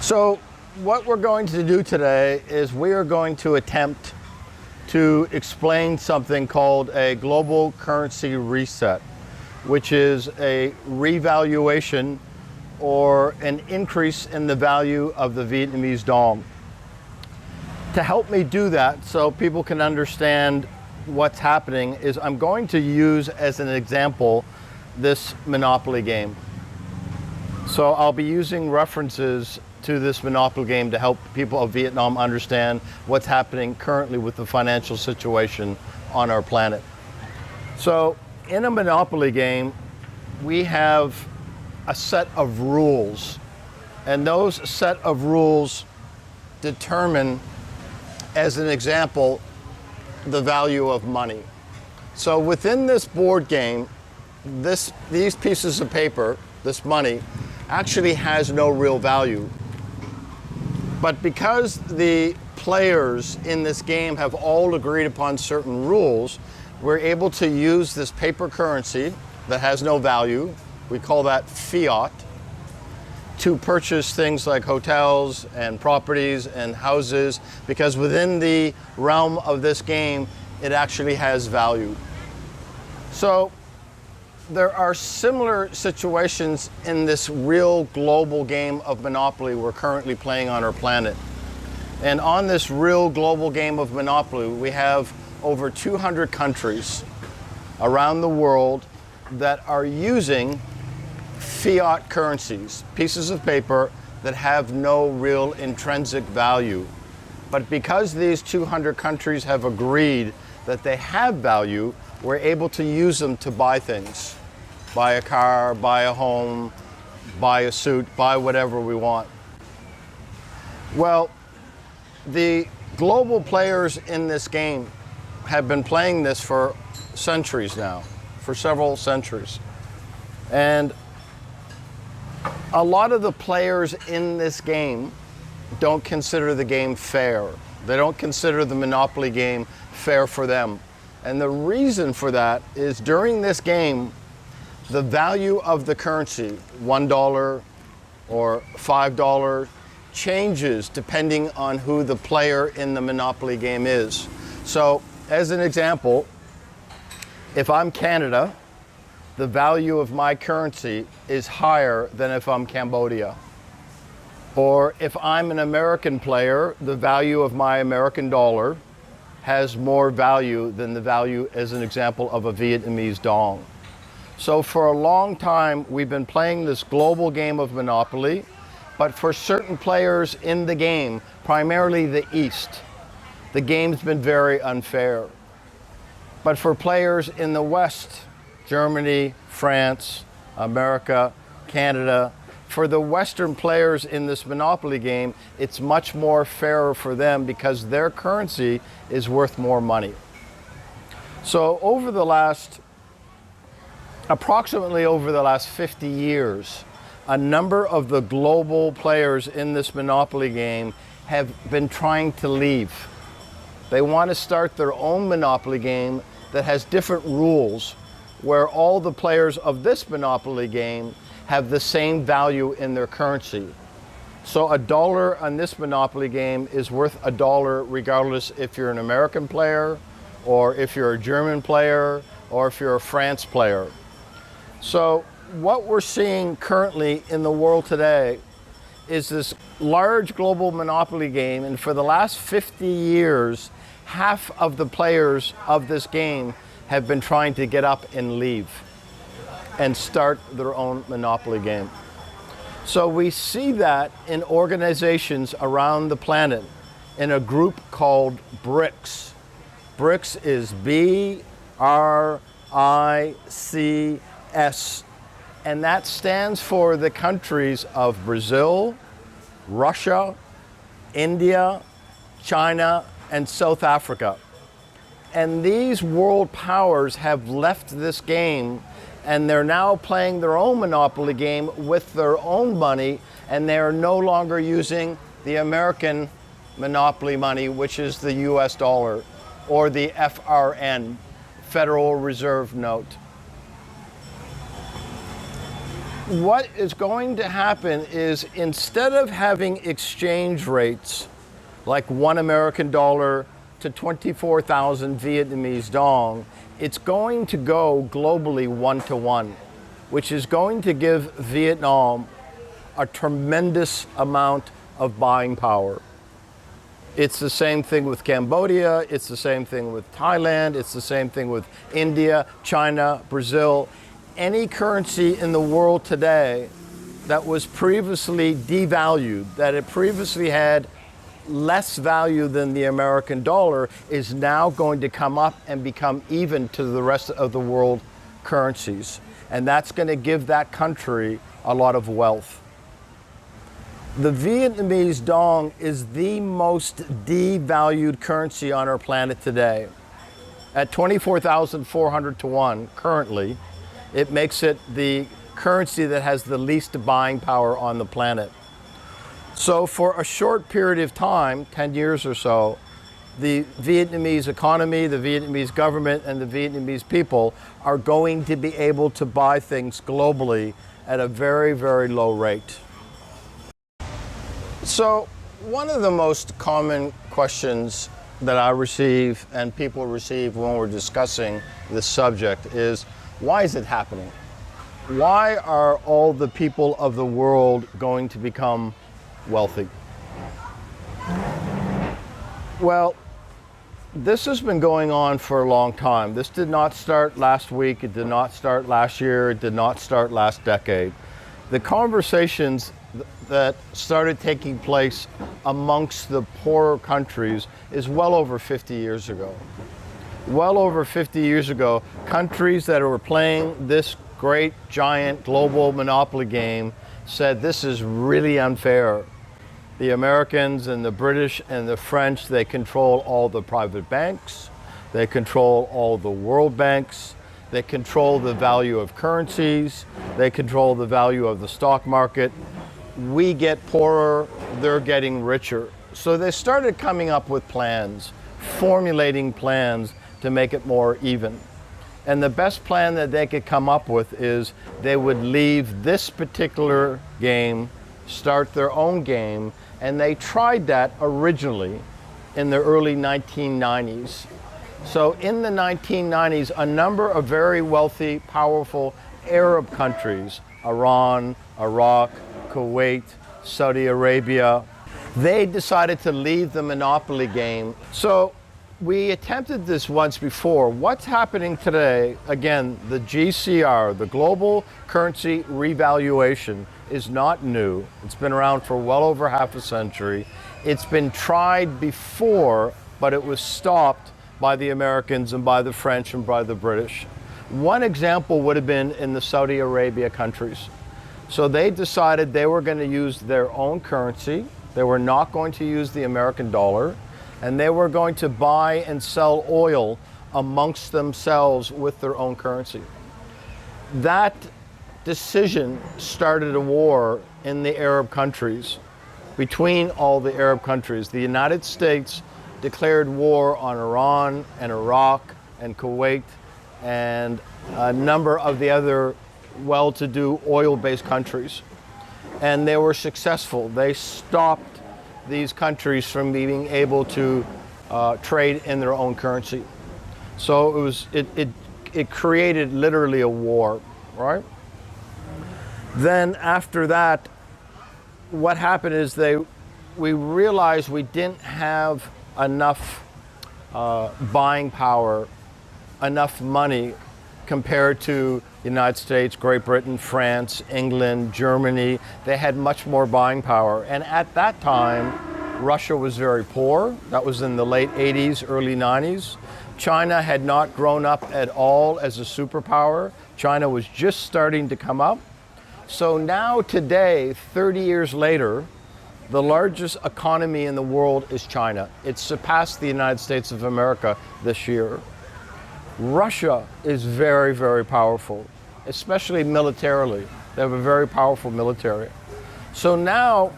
So what we're going to do today is we are going to attempt to explain something called a global currency reset, which is a revaluation or an increase in the value of the Vietnamese dong. To help me do that so people can understand what's happening is I'm going to use as an example this Monopoly game. So I'll be using references to this Monopoly game to help people of Vietnam understand what's happening currently with the financial situation on our planet. So in a Monopoly game, we have a set of rules, and those set of rules determine, as an example, the value of money. So within this board game, these pieces of paper, this money, actually has no real value. But because the players in this game have all agreed upon certain rules, we're able to use this paper currency that has no value, we call that fiat, to purchase things like hotels and properties and houses, because within the realm of this game, it actually has value. So there are similar situations in this real global game of Monopoly we're currently playing on our planet. And on this real global game of Monopoly, we have over 200 countries around the world that are using fiat currencies, pieces of paper that have no real intrinsic value. But because these 200 countries have agreed that they have value, we're able to use them to buy things. Buy a car, buy a home, buy a suit, buy whatever we want. Well, the global players in this game have been playing this for centuries now, for several centuries. And a lot of the players in this game don't consider the game fair. They don't consider the Monopoly game fair for them. And the reason for that is during this game, the value of the currency, $1 or $5, changes depending on who the player in the Monopoly game is. So, as an example, if I'm Canada, the value of my currency is higher than if I'm Cambodia. Or if I'm an American player, the value of my American dollar has more value than the value, as an example, of a Vietnamese dong. So for a long time, we've been playing this global game of Monopoly, but for certain players in the game, primarily the East, the game's been very unfair. But for players in the West, Germany, France, America, Canada, for the Western players in this Monopoly game, it's much more fairer for them because their currency is worth more money. So approximately over the last 50 years, a number of the global players in this Monopoly game have been trying to leave. They want to start their own Monopoly game that has different rules, where all the players of this Monopoly game have the same value in their currency. So $1 on this Monopoly game is worth $1 regardless if you're an American player, or if you're a German player, or if you're a France player. So what we're seeing currently in the world today is this large global Monopoly game, and for the last 50 years, half of the players of this game have been trying to get up and leave and start their own Monopoly game. So we see that in organizations around the planet in a group called BRICS. BRICS is BRICS, and that stands for the countries of Brazil, Russia, India, China, and South Africa. And these world powers have left this game, and they're now playing their own Monopoly game with their own money, and they are no longer using the American Monopoly money, which is the US dollar, or the FRN, Federal Reserve Note. What is going to happen is, instead of having exchange rates like $1 American to 24,000 Vietnamese dong, it's going to go globally 1-to-1, which is going to give Vietnam a tremendous amount of buying power. It's the same thing with Cambodia, it's the same thing with Thailand, it's the same thing with India, China, Brazil. Any currency in the world today that was previously devalued, that it previously had less value than the American dollar, is now going to come up and become even to the rest of the world currencies. And that's going to give that country a lot of wealth. The Vietnamese dong is the most devalued currency on our planet today. At 24,400 to 1 currently, it makes it the currency that has the least buying power on the planet. So for a short period of time, 10 years or so, the Vietnamese economy, the Vietnamese government, and the Vietnamese people are going to be able to buy things globally at a very, very low rate. So one of the most common questions that I receive and people receive when we're discussing this subject is, why is it happening? Why are all the people of the world going to become wealthy? Well, this has been going on for a long time. This did not start last week, it did not start last year, it did not start last decade. The conversations that started taking place amongst the poorer countries is well over 50 years ago. Well over 50 years ago, countries that were playing this great, giant, global monopoly game said, this is really unfair. The Americans and the British and the French, they control all the private banks, they control all the world banks, they control the value of currencies, they control the value of the stock market. We get poorer, they're getting richer. So they started coming up with plans, formulating plans to make it more even. And the best plan that they could come up with is they would leave this particular game, start their own game, and they tried that originally in the early 1990s. So in the 1990s, a number of very wealthy, powerful Arab countries, Iran, Iraq, Kuwait, Saudi Arabia, they decided to leave the monopoly game. So we attempted this once before. What's happening today, again, the GCR, the global currency revaluation, is not new. It's been around for well over half a century. It's been tried before, but it was stopped by the Americans and by the French and by the British. One example would have been in the Saudi Arabia countries. So they decided they were going to use their own currency. They were not going to use the American dollar, and they were going to buy and sell oil amongst themselves with their own currency. That decision started a war in the Arab countries, between all the Arab countries. The United States declared war on Iran and Iraq and Kuwait and a number of the other well-to-do oil-based countries. And they were successful. They stopped these countries from being able to trade in their own currency. So it created literally a war, right? Then after that, what happened is we realized we didn't have enough buying power, enough money compared to the United States, Great Britain, France, England, Germany. They had much more buying power. And at that time, Russia was very poor. That was in the late 80s, early 90s. China had not grown up at all as a superpower. China was just starting to come up. So now today, 30 years later, the largest economy in the world is China. It surpassed the United States of America this year. Russia is very, very powerful, especially militarily. They have a very powerful military. So now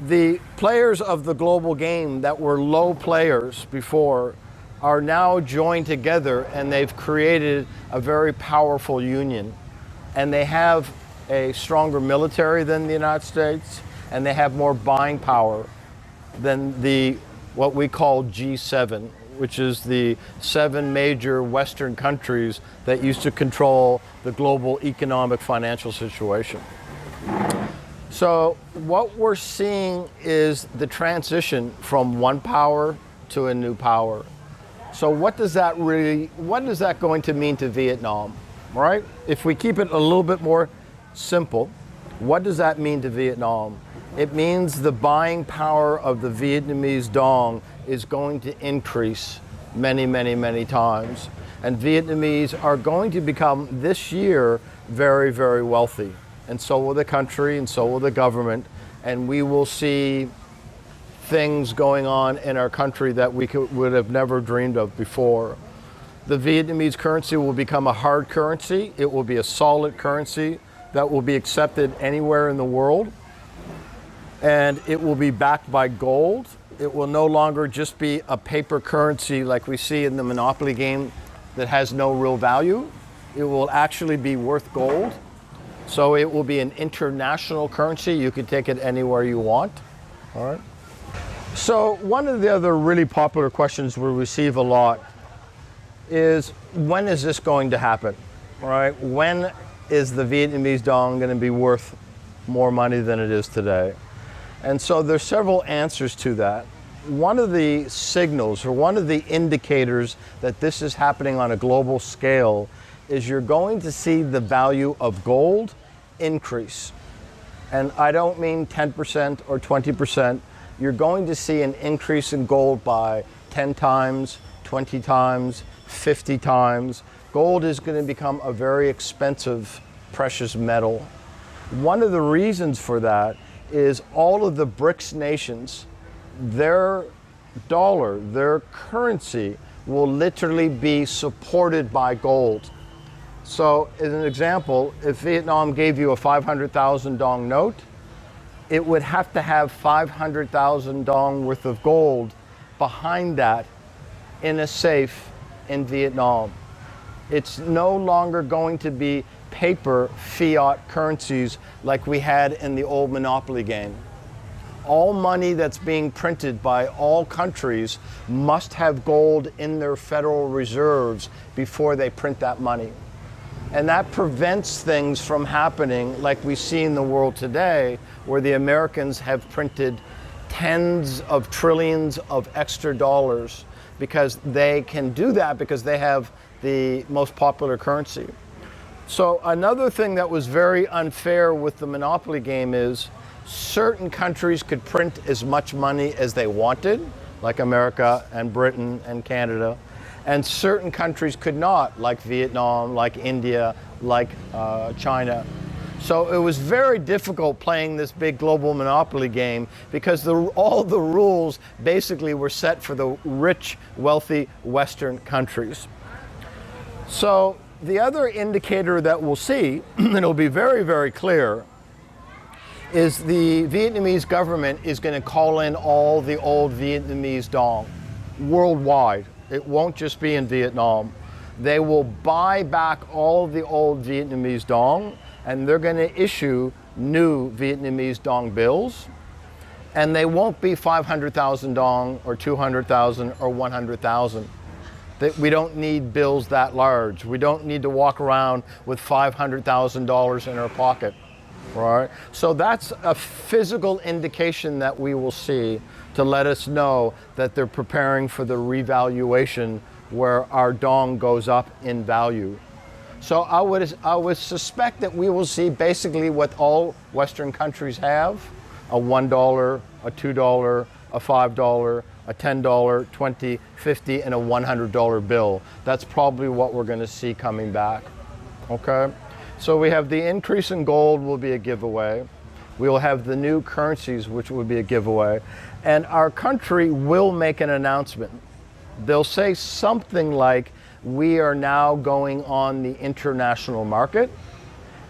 the players of the global game that were low players before are now joined together, and they've created a very powerful union. And they have a stronger military than the United States, and they have more buying power than what we call G7, which is the 7 major Western countries that used to control the global economic financial situation. So what we're seeing is the transition from one power to a new power. So what is that going to mean to Vietnam, right? If we keep it a little bit more simple, what does that mean to Vietnam? It means the buying power of the Vietnamese dong is going to increase many, many, many times. And Vietnamese are going to become, this year, very, very wealthy. And so will the country, and so will the government. And we will see things going on in our country that we would have never dreamed of before. The Vietnamese currency will become a hard currency. It will be a solid currency that will be accepted anywhere in the world. And it will be backed by gold. It will no longer just be a paper currency like we see in the Monopoly game that has no real value. It will actually be worth gold. So it will be an international currency. You can take it anywhere you want. All right. So one of the other really popular questions we receive a lot is, when is this going to happen? All right. When is the Vietnamese dong going to be worth more money than it is today? And so there's several answers to that. One of the signals, or one of the indicators that this is happening on a global scale, is you're going to see the value of gold increase. And I don't mean 10% or 20%. You're going to see an increase in gold by 10 times, 20 times, 50 times. Gold is going to become a very expensive, precious metal. One of the reasons for that is all of the BRICS nations, their dollar, their currency, will literally be supported by gold. So as an example, if Vietnam gave you a 500,000 dong note, it would have to have 500,000 dong worth of gold behind that in a safe in Vietnam. It's no longer going to be paper fiat currencies like we had in the old Monopoly game. All money that's being printed by all countries must have gold in their federal reserves before they print that money. And that prevents things from happening like we see in the world today, where the Americans have printed tens of trillions of extra dollars, because they can do that because they have the most popular currency. So another thing that was very unfair with the Monopoly game is certain countries could print as much money as they wanted, like America and Britain and Canada, and certain countries could not, like Vietnam, like India, like China. So it was very difficult playing this big global Monopoly game, because all the rules basically were set for the rich, wealthy Western countries. So the other indicator that we'll see, and it'll be very, very clear, is the Vietnamese government is going to call in all the old Vietnamese dong worldwide. It won't just be in Vietnam. They will buy back all the old Vietnamese dong, and they're going to issue new Vietnamese dong bills. And they won't be 500,000 dong or 200,000 or 100,000. We don't need bills that large. We don't need to walk around with $500,000 in our pocket. Right? So that's a physical indication that we will see to let us know that they're preparing for the revaluation, where our dong goes up in value. So I would suspect that we will see basically what all Western countries have: a $1, a $2, a $5, a $10, $20, $50, and a $100 bill. That's probably what we're going to see coming back. Okay? So we have the increase in gold will be a giveaway. We will have the new currencies, which will be a giveaway. And our country will make an announcement. They'll say something like, we are now going on the international market,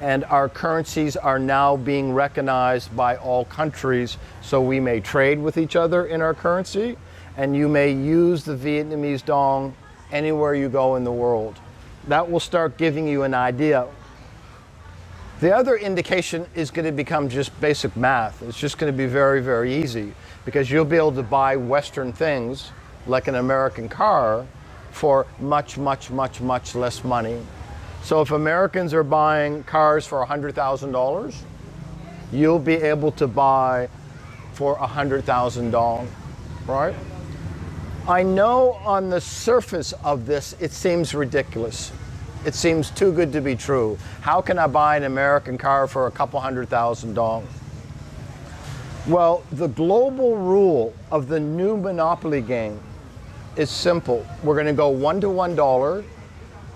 and our currencies are now being recognized by all countries, so we may trade with each other in our currency, and you may use the Vietnamese dong anywhere you go in the world. That will start giving you an idea. The other indication is going to become just basic math. It's just going to be very, very easy because you'll be able to buy Western things like an American car for much, much, much, much less money. So if Americans are buying cars for $100,000, you'll be able to buy for $100,000, right? I know on the surface of this, it seems ridiculous. It seems too good to be true. How can I buy an American car for a couple $100,000? Well, the global rule of the new monopoly game is simple. We're going to go $1 to $1,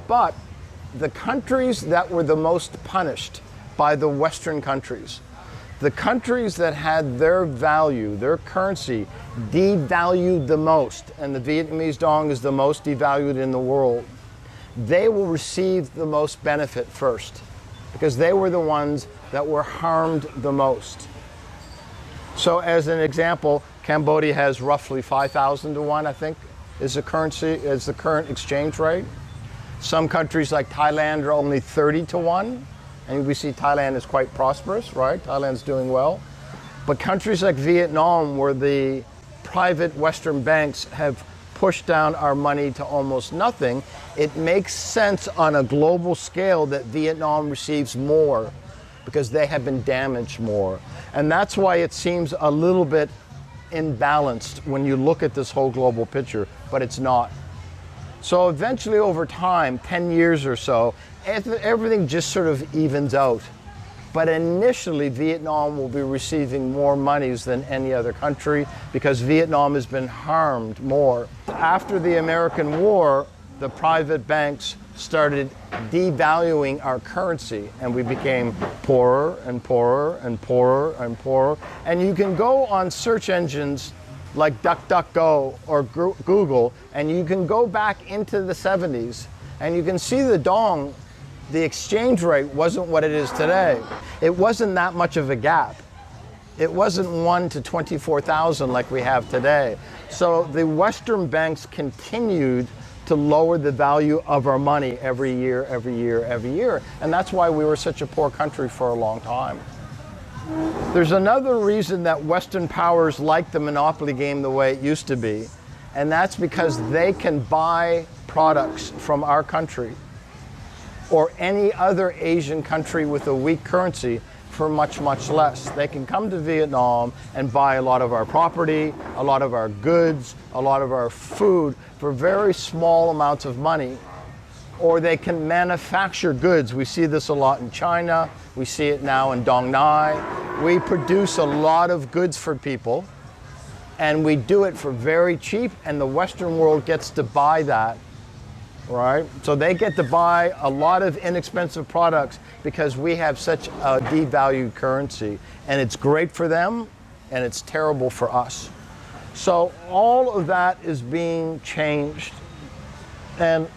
but the countries that were the most punished by the Western countries, the countries that had their value, their currency, devalued the most, and the Vietnamese dong is the most devalued in the world, they will receive the most benefit first because they were the ones that were harmed the most. So as an example, Cambodia has roughly 5,000 to 1, I think, is the current exchange rate. Some countries like Thailand are only 30 to 1, and we see Thailand is quite prosperous, right? Thailand's doing well. But countries like Vietnam, where the private Western banks have pushed down our money to almost nothing, it makes sense on a global scale that Vietnam receives more because they have been damaged more. And that's why it seems a little bit imbalanced when you look at this whole global picture, but it's not. So eventually over time, 10 years or so, everything just sort of evens out. But initially, Vietnam will be receiving more monies than any other country because Vietnam has been harmed more. After the American War, the private banks started devaluing our currency and we became poorer and poorer and poorer and poorer. And you can go on search engines like DuckDuckGo or Google, and you can go back into the 70s and you can see the dong. The exchange rate wasn't what it is today. It wasn't that much of a gap. It wasn't 1 to 24,000 like we have today. So the Western banks continued to lower the value of our money every year, every year, every year. And that's why we were such a poor country for a long time. There's another reason that Western powers like the monopoly game the way it used to be, and that's because they can buy products from our country or any other Asian country with a weak currency for much, much less. They can come to Vietnam and buy a lot of our property, a lot of our goods, a lot of our food for very small amounts of money. Or they can manufacture goods. We see this a lot in China. We see it now in Dong Nai. We produce a lot of goods for people, and we do it for very cheap, and the Western world gets to buy that. Right? So they get to buy a lot of inexpensive products because we have such a devalued currency. And it's great for them and it's terrible for us. So all of that is being changed. And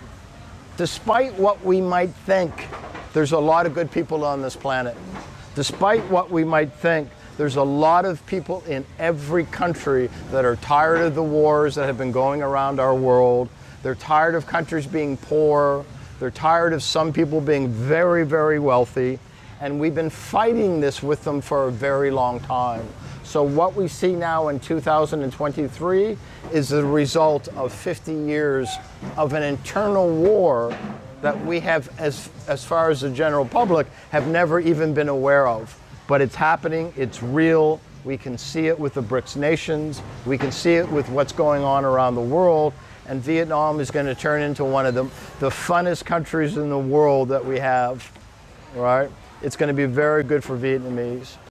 despite what we might think, there's a lot of good people on this planet. Despite what we might think, there's a lot of people in every country that are tired of the wars that have been going around our world. They're tired of countries being poor. They're tired of some people being very, very wealthy. And we've been fighting this with them for a very long time. So what we see now in 2023 is the result of 50 years of an internal war that we have, as far as the general public, have never even been aware of. But it's happening, it's real. We can see it with the BRICS nations. We can see it with what's going on around the world. And Vietnam is going to turn into one of the funnest countries in the world that we have, right? It's going to be very good for Vietnamese.